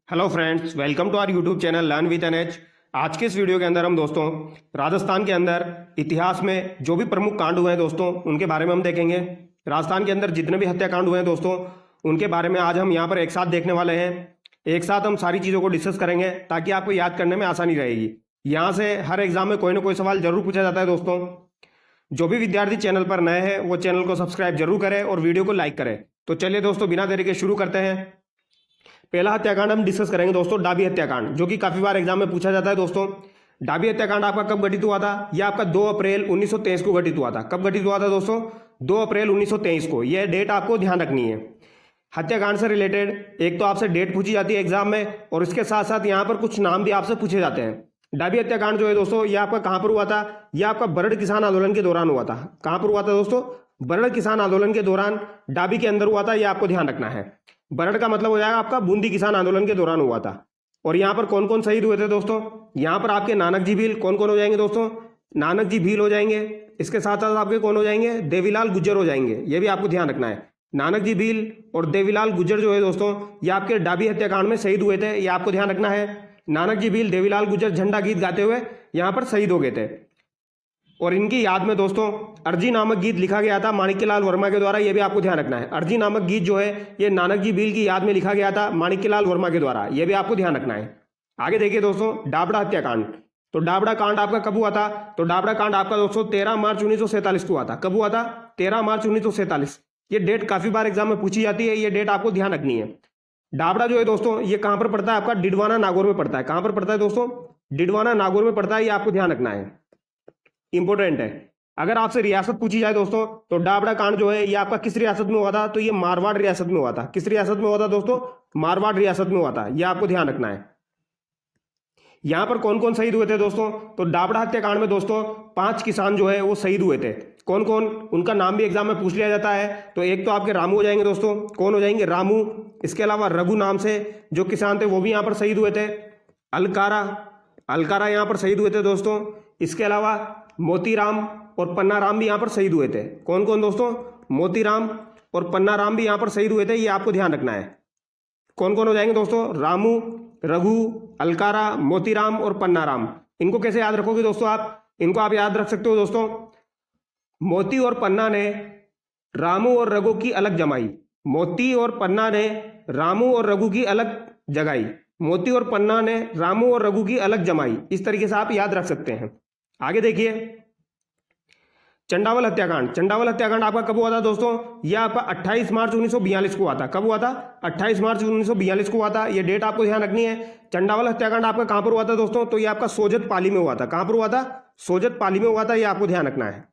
Hello friends, welcome to our YouTube channel learn with NH. आज के इस video के अंदर हम दोस्तों राजस्थान के अंदर इतिहास में जो भी प्रमुख कांड हुए हैं दोस्तों उनके बारे में हम देखेंगे। राजस्थान के अंदर जितने भी हत्याकांड हुए हैं दोस्तों उनके बारे में आज हम यहाँ पर एक साथ देखने वाले हैं। एक साथ हम सारी चीज़ों को डिस्कस करेंगे ताकि आपको याद करने में आसानी रहेगी। यहाँ से हर एग्जाम में कोई ना कोई सवाल जरूर पूछा जाता है दोस्तों। जो भी विद्यार्थी चैनल पर नए हैं वो चैनल को सब्सक्राइब जरूर करें और वीडियो को लाइक करें। तो चलिए दोस्तों, बिना देरी के शुरू करते हैं। पहला हत्याकांड हम डिस्कस करेंगे दोस्तों, डाबी हत्याकांड, जो कि काफी बार एग्जाम में पूछा जाता है दोस्तों। डाबी हत्याकांड आपका कब घटित हुआ था? यह आपका 2 अप्रैल 1923 को घटित हुआ था। कब घटित हुआ था दोस्तों? 2 अप्रैल 1923 को। यह डेट आपको ध्यान रखनी है। हत्याकांड से रिलेटेड एक तो आपसे डेट पूछी जाती है एग्जाम में, और इसके साथ साथ यहाँ पर कुछ नाम भी आपसे पूछे जाते हैं। डाबी हत्याकांड जो है दोस्तों, यह आपका कहाँ पर हुआ था? यह आपका बरड़ किसान आंदोलन के दौरान हुआ था। कहाँ पर हुआ था दोस्तों? बरड़ किसान आंदोलन के दौरान डाबी के अंदर हुआ था। यह आपको ध्यान रखना है। बरड़ का मतलब हो जाएगा आपका बूंदी किसान आंदोलन के दौरान हुआ था। और यहाँ पर कौन कौन शहीद हुए थे दोस्तों? यहाँ पर आपके नानक जी भील। कौन कौन हो जाएंगे दोस्तों? नानक जी भील हो जाएंगे। इसके साथ साथ आपके कौन हो जाएंगे? देवीलाल गुज्जर हो जाएंगे। ये भी आपको ध्यान रखना है। नानक जी भील और देवीलाल गुज्जर जो है दोस्तों, ये आपके डाबी हत्याकांड में शहीद हुए थे। ये आपको ध्यान रखना है। नानक जी भील, देवीलाल गुज्जर झंडा गीत गाते हुए यहाँ पर शहीद हो गए थे। और इनकी याद में दोस्तों अर्जी नामक गीत लिखा गया था माणिक्यलाल वर्मा के द्वारा। यह भी आपको ध्यान रखना है। अर्जी नामक गीत जो है ये नानक जी भील की याद में लिखा गया था माणिक्यलाल वर्मा के द्वारा। यह भी आपको ध्यान रखना है। आगे देखिए दोस्तों, डाबड़ा हत्याकांड। तो डाबड़ा कांड आपका कब हुआ था? तो डाबड़ा कांड आपका दोस्तों 13 मार्च 1947 को हुआ था। कब हुआ था? 13 मार्च 1947। ये डेट काफी बार एग्जाम में पूछी जाती है। ये डेट आपको ध्यान रखनी है। डाबड़ा जो है दोस्तों ये कहां पर पड़ता है? आपका डिडवाना नागौर में पड़ता है। कहां पर पड़ता है दोस्तों? डिडवाना नागौर में पड़ता है। ये आपको ध्यान रखना है, इंपॉर्टेंट है। अगर आपसे रियासत पूछी जाए दोस्तों, तो डाबड़ा कांड जो है ये आपका किस रियासत में हुआ था? तो ये मारवाड़ रियासत में हुआ था। किस रियासत में हुआ था दोस्तों? मारवाड़ रियासत में हुआ था। ये आपको ध्यान रखना है। यहां पर कौन कौन शहीद हुए थे दोस्तों? तो डाबड़ा हत्याकांड में दोस्तों 5 किसान जो है वो शहीद हुए थे। कौन कौन? उनका नाम भी एग्जाम में पूछ लिया जाता है। तो एक तो आपके रामू हो जाएंगे दोस्तों। कौन हो जाएंगे? रामू। इसके अलावा रघु नाम से जो किसान थे वो भी यहाँ पर शहीद हुए थे। अलकारा यहाँ पर शहीद हुए थे दोस्तों। इसके अलावा मोतीराम और पन्नाराम भी यहाँ पर शहीद हुए थे। कौन कौन दोस्तों? मोतीराम और पन्नाराम भी यहाँ पर शहीद हुए थे। ये आपको ध्यान रखना है। कौन कौन हो जाएंगे दोस्तों? रामू, रघु, अलकारा, मोतीराम और पन्नाराम। इनको कैसे याद रखोगे दोस्तों? इनको आप याद रख सकते हो दोस्तों। मोती और पन्ना ने रामू और रघु की अलग जमाई। मोती और पन्ना ने रामू और रघु की अलग जगाई। मोती और पन्ना ने रामू और रघु की अलग जमाई। इस तरीके से आप याद रख सकते हैं। आगे देखिए, चंडावल हत्याकांड। चंडावल हत्याकांड आपका कब हुआ था दोस्तों? यह आपका 28 मार्च 1942 को हुआ था। कब हुआ था? 28 मार्च 1942 को हुआ था। यह डेट आपको ध्यान रखनी है। चंडावल हत्याकांड आपका कहां पर हुआ था दोस्तों? तो यह आपका सोजत पाली में हुआ था। कहां पर हुआ था? सोजत पाली में हुआ था। यह आपको ध्यान रखना है।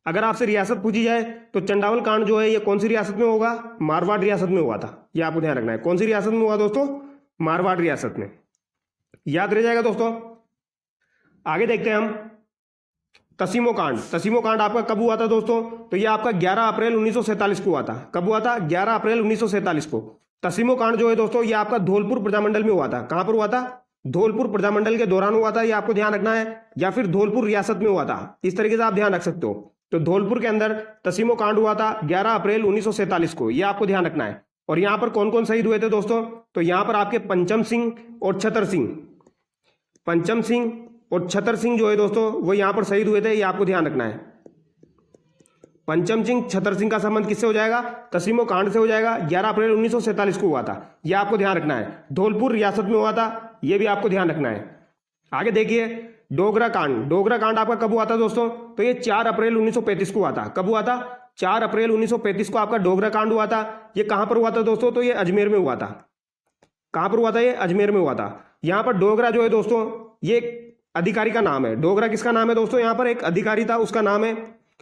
अगर आपसे रियासत पूछी जाए तो चंडावल कांड जो है ये कौन सी रियासत में होगा? मारवाड़ रियासत में हुआ था। यह आपको ध्यान रखना है। कौन सी रियासत में हुआ दोस्तों? मारवाड़ रियासत में। याद रह जाएगा दोस्तों। आगे देखते हैं हम तसीमो कांड। तसीमो कांड आपका कब हुआ था दोस्तों? तो यह आपका 11 अप्रैल 1947 को हुआ था। कब हुआ था? 11 अप्रैल 1947 को। तसीमो कांड जो है दोस्तों ये आपका धौलपुर प्रजामंडल में हुआ था। कहां पर हुआ था? धौलपुर प्रजामंडल के दौरान हुआ था। यह आपको ध्यान रखना है। या फिर धौलपुर रियासत में हुआ था। इस तरीके से आप ध्यान रख सकते हो। तो धौलपुर के अंदर तसीमो कांड हुआ था 11 अप्रैल 1947 को। यह आपको ध्यान रखना है। और यहां पर कौन कौन शहीद हुए थे दोस्तों? तो यहां पर आपके पंचम सिंह और छतर सिंह। पंचम सिंह और छतर सिंह जो है दोस्तों वो यहां पर शहीद हुए थे। ये आपको ध्यान रखना है। पंचम सिंह, छतर सिंह का संबंध किससे हो जाएगा? तसीमो कांड से हो जाएगा। 11 अप्रैल 1947 को हुआ था। यह आपको ध्यान रखना है। धौलपुर रियासत में हुआ था। यह भी आपको ध्यान रखना है। आगे देखिए, डोगरा कांड। डोगरा कांड आपका कब हुआ था दोस्तों? तो ये 4 अप्रैल 1935 को हुआ था। कब हुआ था? 4 अप्रैल 1935 को आपका डोगरा कांड हुआ था। ये कहां पर हुआ था दोस्तों? तो ये अजमेर में हुआ था। कहां पर हुआ था? ये अजमेर में हुआ था। यहां पर डोगरा जो है दोस्तों ये अधिकारी का नाम है। डोगरा किसका नाम है दोस्तों? यहां पर एक अधिकारी था, उसका नाम है।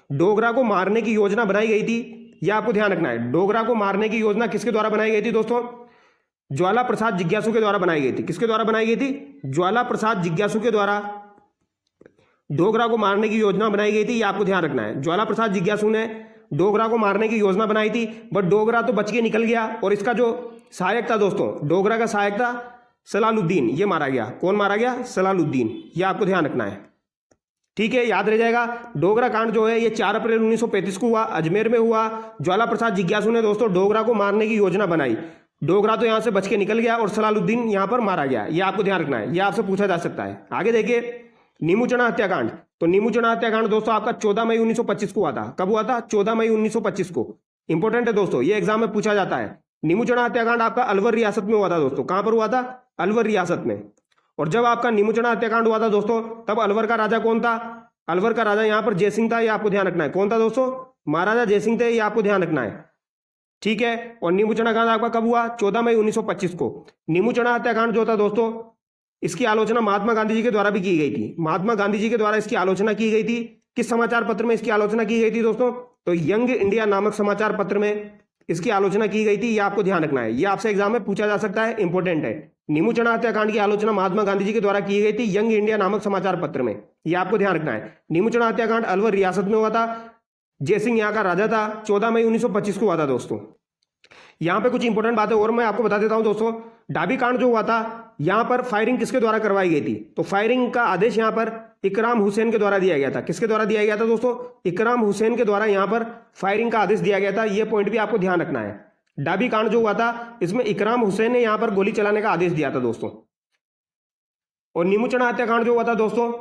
डोगरा को मारने की योजना बनाई गई थी। यह आपको ध्यान रखना है। डोगरा को मारने की योजना किसके द्वारा बनाई गई थी दोस्तों? ज्वाला प्रसाद जिज्ञासु के द्वारा बनाई गई थी। किसके द्वारा बनाई गई थी? ज्वाला प्रसाद जिज्ञासु के द्वारा डोगरा को मारने की योजना बनाई गई थी। यह आपको ध्यान रखना है। ज्वाला प्रसाद जिज्ञासु ने डोगरा को मारने की योजना बनाई थी, बट डोगरा तो बच के निकल गया। और इसका जो सहायक था दोस्तों, डोगरा का सहायक था सलालुद्दीन, ये मारा गया। कौन मारा गया? सलालुद्दीन। यह आपको ध्यान रखना है। ठीक है, याद रह जाएगा। डोगरा कांड जो है ये 4 अप्रैल 1935 को हुआ, अजमेर में हुआ। ज्वाला प्रसाद जिज्ञासु ने दोस्तों डोगरा को मारने की योजना बनाई। डोगरा तो यहाँ से बच के निकल गया और सलालुद्दीन यहाँ पर मारा गया, ये आपको ध्यान रखना है, ये आपसे पूछा जा सकता है। आगे देखिए नीमूचना हत्याकांड। तो नीमूचना हत्याकांड दोस्तों आपका 14 मई 1925 को हुआ था। कब हुआ था? 14 मई 1925 को। इंपॉर्टेंट है दोस्तों, ये एग्जाम में पूछा जाता है। नीमूचना हत्याकांड आपका अलवर रियासत में हुआ था दोस्तों। कहां पर हुआ था? अलवर रियासत में। और जब आपका नीमूचना हत्याकांड हुआ था दोस्तों, तब अलवर का राजा कौन था? अलवर का राजा यहाँ पर जयसिंह था, ये आपको ध्यान रखना है। कौन था दोस्तों? महाराजा जयसिंह थे, ये आपको ध्यान रखना है, ठीक है। और नीमूचना कांड आपका कब हुआ? 14 मई 1925 को। नीमूचना हत्याकांड जो था दोस्तों, इसकी आलोचना महात्मा गांधी जी के द्वारा भी की गई थी। महात्मा गांधी जी के द्वारा इसकी आलोचना की गई थी। किस समाचार पत्र में इसकी आलोचना की गई थी दोस्तों? तो यंग इंडिया नामक समाचार पत्र में इसकी आलोचना की गई थी, ये आपको ध्यान रखना है, ये आपसे एग्जाम में पूछा जा सकता है, इंपॉर्टेंट है। नीमूचना हत्याकांड की आलोचना महात्मा गांधी जी के द्वारा की गई थी यंग इंडिया नामक समाचार पत्र में, ये आपको ध्यान रखना है। नीमूचना हत्याकांड अलवर रियासत में हुआ था। जयसिंह यहाँ का राजा था। 14 मई 1925 को हुआ था दोस्तों। यहाँ पे कुछ इंपॉर्टेंट बातें और मैं आपको बता देता हूं दोस्तों। डाबी कांड जो हुआ था, यहाँ पर फायरिंग किसके द्वारा करवाई गई थी? तो फायरिंग का आदेश यहाँ पर इकराम हुसैन के द्वारा दिया गया था। किसके द्वारा दिया गया था दोस्तों? इकराम हुसैन के द्वारा यहाँ पर फायरिंग का आदेश दिया गया था। ये पॉइंट भी आपको ध्यान रखना है। डाबी कांड जो हुआ था, इसमें इकराम हुसैन ने यहाँ पर गोली चलाने का आदेश दिया था दोस्तों। और नीमूचना हत्याकांड जो हुआ था दोस्तों,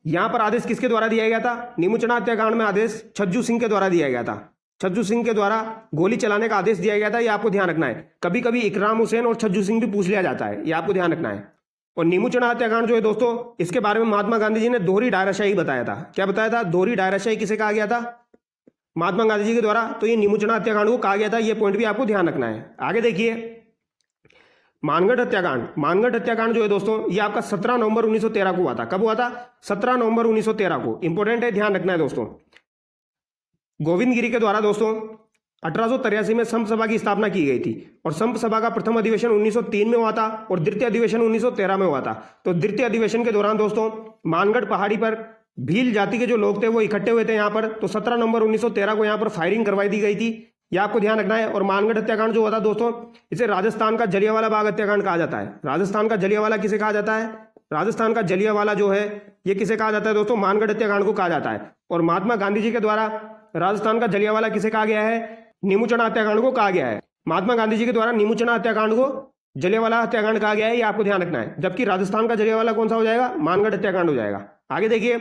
यहाँ पर आदेश किसके द्वारा दिया गया था? नीमूचना हत्याकांड में आदेश छज्जू सिंह के द्वारा दिया गया था। छज्जू सिंह के द्वारा गोली चलाने का आदेश दिया गया था, ये आपको ध्यान रखना है। कभी कभी इकराम हुसैन और छज्जू सिंह भी पूछ लिया जाता है, ये आपको ध्यान रखना है। और नीमूचना हत्याकांड जो है दोस्तों, इसके बारे में महात्मा गांधी जी ने दोहरी डायराशाही बताया था। क्या बताया था? दोहरी डायराशाही किसे कहा गया था? महात्मा गांधी जी के द्वारा। तो ये नीमूचना हत्याकांड को कहा गया था, ये पॉइंट भी आपको ध्यान रखना है। आगे देखिए मानगढ़ हत्याकांड। मानगढ़ हत्याकांड जो है दोस्तों, ये आपका 17 नवंबर 1913 को हुआ था। कब हुआ था? 17 नवंबर 1913 को। इंपॉर्टेंट है, ध्यान रखना है दोस्तों। गोविंद गिरी के द्वारा दोस्तों 1883 में संप सभा की स्थापना की गई थी। और संप सभा का प्रथम अधिवेशन 1903 में हुआ था और द्वितीय अधिवेशन 1913 में हुआ था। तो द्वितीय अधिवेशन के दौरान दोस्तों मानगढ़ पहाड़ी पर भील जाति के जो लोग थे वो इकट्ठे हुए थे यहाँ पर। तो 17 नवंबर 1913 को यहाँ पर फायरिंग करवाई दी गई थी, यह आपको ध्यान रखना है। और मानगढ़ हत्याकांड जो हुआ था दोस्तों, इसे राजस्थान का जलियांवाला बाग हत्याकांड कहा जाता है। राजस्थान का जलियांवाला किसे कहा जाता है? राजस्थान का जलियांवाला जो है ये किसे कहा जाता है दोस्तों? मानगढ़ हत्याकांड को कहा जाता है। और महात्मा गांधी जी के द्वारा राजस्थान का जलियांवाला किसे कहा गया है? नीमूचना हत्याकांड को कहा गया है। महात्मा गांधी जी के द्वारा नीमूचना हत्याकांड को जलियांवाला हत्याकांड कहा गया है, ये आपको ध्यान रखना है। जबकि राजस्थान का जलियांवाला कौन सा हो जाएगा? मानगढ़ हत्याकांड हो जाएगा। आगे देखिए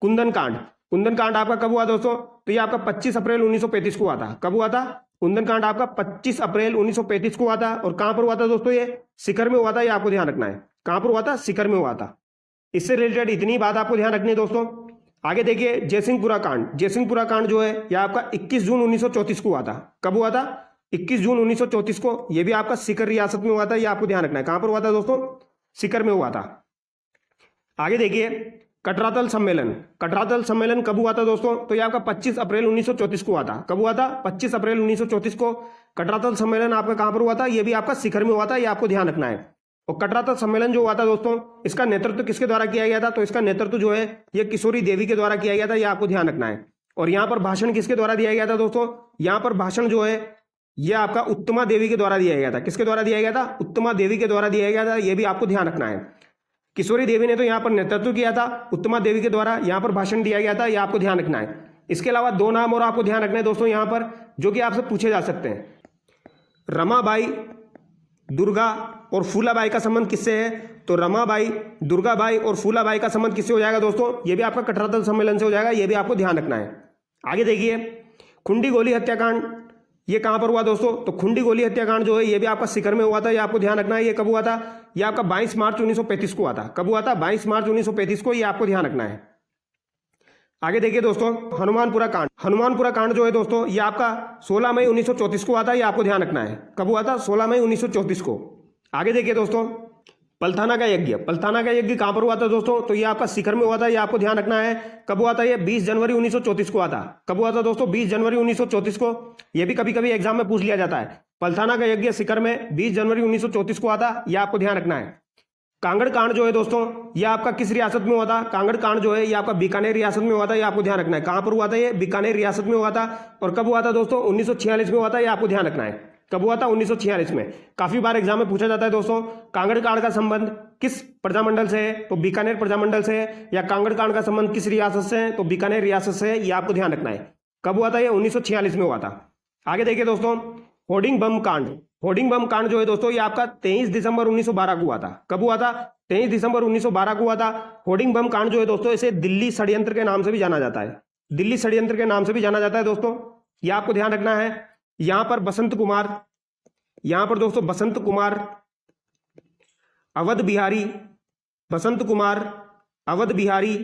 कुंदन कांड। कुंदन कांड आपका कब हुआ दोस्तों? तो ये आपका 25 अप्रैल 1935 को हुआ था। कब हुआ था? कुंदन कांड आपका 25 अप्रैल 1935 को हुआ था। और कहां पर हुआ था दोस्तों? ये सीकर में हुआ था, ये आपको ध्यान रखना है। कहां पर हुआ था? सीकर में हुआ था। इससे रिलेटेड इतनी बात आपको ध्यान रखनी है दोस्तों। आगे देखिए जयसिंहपुरा कांड। जयसिंहपुरा कांड जो है यह आपका 21 जून 1934 को हुआ था। कब हुआ था? 21 जून 1934 को। यह भी आपका सीकर रियासत में हुआ था, यह आपको ध्यान रखना है। कहां पर हुआ था दोस्तों? सीकर में हुआ था। आगे देखिए कटरातल सम्मेलन। कटरातल सम्मेलन कब हुआ था दोस्तों? तो यह आपका 25 अप्रैल 1934 को हुआ था। कब हुआ था? 25 अप्रैल 1934 को कटरातल सम्मेलन आपका कहां पर हुआ था? यह भी आपका सीकर में हुआ था, यह आपको ध्यान रखना है। और कटरातल सम्मेलन जो हुआ था दोस्तों, इसका नेतृत्व किसके द्वारा किया गया था? तो इसका नेतृत्व जो है ये किशोरी देवी के द्वारा किया गया था, यह आपको ध्यान रखना है। और यहाँ पर भाषण किसके द्वारा दिया गया था दोस्तों? यहाँ पर भाषण जो है यह आपका उत्तमा देवी के द्वारा दिया गया था। किसके द्वारा दिया गया था? उत्तमा देवी के द्वारा दिया गया था, यह भी आपको ध्यान रखना है। किशोरी देवी ने तो यहाँ पर नेतृत्व किया था, उत्तमा देवी के द्वारा यहाँ पर भाषण दिया गया था, यह आपको ध्यान रखना है। इसके अलावा दो नाम और आपको ध्यान रखना है दोस्तों यहाँ पर, जो कि आपसे पूछे जा सकते हैं। रमाबाई दुर्गा और फूलाबाई का संबंध किससे है? तो रमाबाई, दुर्गाबाई और फूलाबाई का संबंध किससे हो जाएगा दोस्तों? ये भी आपका कटरातल सम्मेलन से हो जाएगा, ये भी आपको ध्यान रखना है। आगे देखिए खुंडी गोली हत्याकांड, ये कहां पर हुआ दोस्तों? तो खुंडी गोली हत्याकांड जो है ये भी आपका सीकर में हुआ था, ये आपको ध्यान रखना है। ये कब हुआ था? ये आपका 22 मार्च 1935 को हुआ था। कब हुआ था? 22 मार्च 1935 को, ये आपको ध्यान रखना है। आगे देखिए दोस्तों हनुमानपुरा कांड। हनुमानपुरा कांड जो है दोस्तों ये आपका 16 मई 1934 को हुआ था, ये आपको ध्यान रखना है। कब हुआ था? 16 मई 1934 को। आगे देखिए दोस्तों पलथाना का यज्ञ। पलथाना का यज्ञ कहां पर हुआ था दोस्तों? तो ये आपका सीकर में हुआ था, ये आपको ध्यान रखना है। कब हुआ था? ये 20 जनवरी 1934 को हुआ था। कब हुआ था दोस्तों? 20 जनवरी 1934 को। यह भी कभी कभी एग्जाम में पूछ लिया जाता है। पलथाना का यज्ञ सीकर में 20 जनवरी 1934 को हुआ था, यह आपको ध्यान रखना है। कांगड़ कांड जो है दोस्तों ये आपका किस रियासत में हुआ था? कांगड़ कांड जो है ये आपका बीकानेर रियासत में हुआ था, ये आपको ध्यान रखना है। कहां पर हुआ था? ये बीकानेर रियासत में हुआ था। और कब हुआ था दोस्तों? 1946 में हुआ था, ये आपको ध्यान रखना है। कब हुआ था? 1946 में। काफी बार एग्जाम में पूछा जाता है दोस्तों कांगड़ कांड का संबंध किस प्रजामंडल से है? तो बीकानेर प्रजामंडल से है। या कांगड़ कांड का संबंध किस रियासत से है? तो बीकानेर रियासत से है, ये आपको ध्यान रखना है। कब हुआ था? ये 1946 में हुआ था। आगे देखिए दोस्तों होर्डिंग बम कांड। होर्डिंग बम कांड जो है दोस्तों ये आपका 23 दिसंबर 1912 को हुआ था। कब हुआ था? 23 दिसंबर 1912 को हुआ था। होर्डिंग बम कांड जो है दोस्तों इसे दिल्ली षड्यंत्र के नाम से भी जाना जाता है। दिल्ली षड्यंत्र के नाम से भी जाना जाता है दोस्तों, ये आपको ध्यान रखना है। यहां पर बसंत कुमार, यहां पर दोस्तों बसंत कुमार, अवध बिहारी, बसंत कुमार, अवध बिहारी,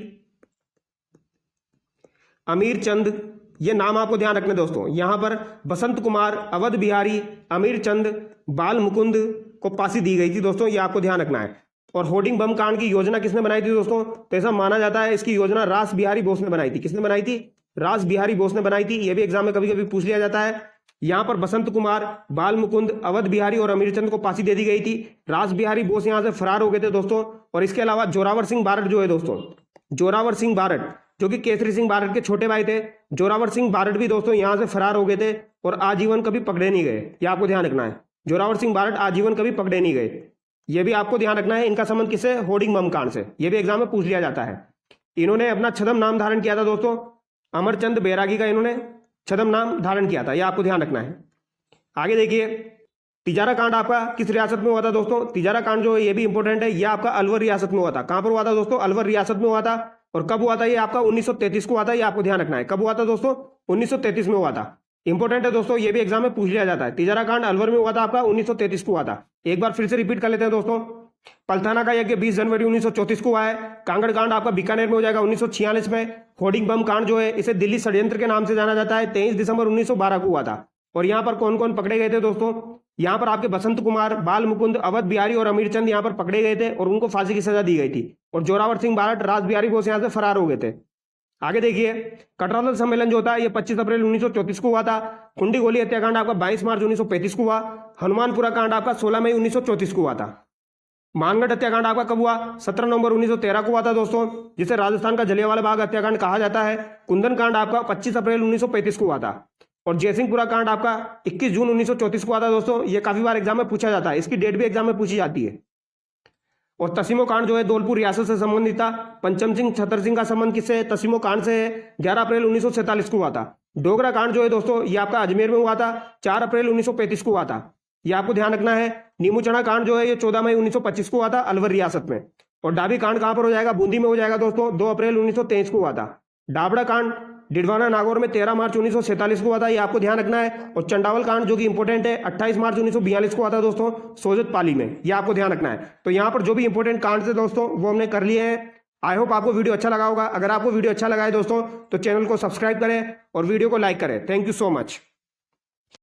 अमीर चंद, ये नाम आपको ध्यान रखने दोस्तों। यहां पर बसंत कुमार, अवध बिहारी, अमीर चंद, बाल मुकुंद को फांसी दी गई थी दोस्तों, ये आपको ध्यान रखना है। और होर्डिंग बम कांड की योजना किसने बनाई थी दोस्तों? तो ऐसा माना जाता है इसकी योजना रास बिहारी बोस ने बनाई थी। किसने बनाई थी? रास बिहारी बोस ने बनाई थी। यह भी एग्जाम में कभी कभी पूछ लिया जाता है। यहां पर बसंत कुमार, बाल मुकुंद, अवध बिहारी और अमीर चंद को फांसी दे दी गई थी। रास बिहारी बोस यहां से फरार हो गए थे दोस्तों। और इसके अलावा जोरावर सिंह बारट जो है दोस्तों, जोरावर सिंह बारट जो कि केसरी सिंह बारट के छोटे भाई थे, जोरावर सिंह बारट भी दोस्तों यहां से फरार हो गए थे और आजीवन कभी पकड़े नहीं गए। ये आपको ध्यान रखना है, जोरावर सिंह बारट आजीवन कभी पकड़े नहीं गए। ये भी आपको ध्यान रखना है। इनका संबंध किससे? होर्डिंग बम कांड से। यह भी एग्जाम में पूछ लिया जाता है। इन्होंने अपना छद्म नाम धारण किया था दोस्तों, अमरचंद बैरागी का इन्होंने छद्म नाम धारण किया था। यह आपको ध्यान रखना है। आगे देखिए, तिजारा कांड आपका किस रियासत में हुआ था दोस्तों? तिजारा कांड जो है ये भी इंपॉर्टेंट है। यह आपका अलवर रियासत में हुआ था। कहां पर हुआ था दोस्तों? अलवर रियासत में हुआ था। और कब हुआ था? ये आपका 1933 को हुआ था। ये आपको ध्यान रखना है। कब हुआ था दोस्तों? 1933 में हुआ था। इंपॉर्टेंट है दोस्तों, ये भी एग्जाम में पूछ लिया जाता है। तिजारा कांड अलवर में हुआ था आपका 1933 को हुआ था। एक बार फिर से रिपीट कर लेते हैं दोस्तों। पलथाना का यज्ञ 20 जनवरी 1934 को हुआ है। कांगड़ कांड आपका बीकानेर में हो जाएगा 1946 में। होर्डिंग बम कांड जो है इसे दिल्ली षड्यंत्र के नाम से जाना जाता है। 23 दिसंबर 1912 को हुआ था। और यहां पर कौन कौन पकड़े गए थे दोस्तों? यहां पर आपके बसंत कुमार, बाल मुकुंद, अवध बिहारी और अमीर चंद यहां पर पकड़े गए थे और उनको फांसी की सजा दी गई थी। और जोरावर सिंह बारट, रास बिहारी बोस यहां से फरार हो गए थे। आगे देखिए, कटरादल सम्मेलन जो होता है ये 25 अप्रैल 1934 को हुआ था। कुंडी गोली हत्याकांड आपका 22 मार्च 1935 को हुआ। हनुमानपुरा कांड आपका 16 मई 1934 को हुआ था। मानगढ़ हत्याकांड आपका कब हुआ? 17 नवंबर 1913 को हुआ था दोस्तों, जिसे राजस्थान का जलियांवाला बाग हत्याकांड कहा जाता है। कुंदन कांड आपका 25 अप्रैल 1935 को हुआ था। और जयसिंहपुरा कांड आपका 21 जून 1934 को हुआ था दोस्तों। ये काफी बार एग्जाम में पूछा जाता है, इसकी डेट भी एग्जाम में पूछी जाती है। और तसीमो कांड जो है धौलपुर रियासत से संबंधित था। पंचम सिंह छतर सिंह का संबंध किससे है? तसीमो कांड से है। 11 अप्रैल 1947 को हुआ था। डोगरा कांड जो है दोस्तों ये आपका अजमेर में हुआ था। 4 अप्रैल 1935 को हुआ था। ये आपको ध्यान रखना है। नीमू चढ़ा कांड जो है ये 14 मई 1925 को हुआ था अलवर रियासत में। और डाबी कांड कहां पर हो जाएगा? बूंदी में हो जाएगा दोस्तों। 2 अप्रैल 1923 को हुआ था। डाबड़ा कांड डिडवाना नागौर में 13 मार्च 1947 को हुआ था। ये आपको ध्यान रखना है। और चंडावल कांड जो कि इंपॉर्टेंट है 28 मार्च 1942 को हुआ था दोस्तों, सोजत पाली में। ये आपको ध्यान रखना है। तो यहाँ पर जो भी इंपॉर्टेंट कांड थे दोस्तों वो हमने कर लिए हैं। आई होप आपको वीडियो अच्छा लगा होगा। अगर आपको वीडियो अच्छा लगा है दोस्तों तो चैनल को सब्सक्राइब करें और वीडियो को लाइक करें। Thank you so much.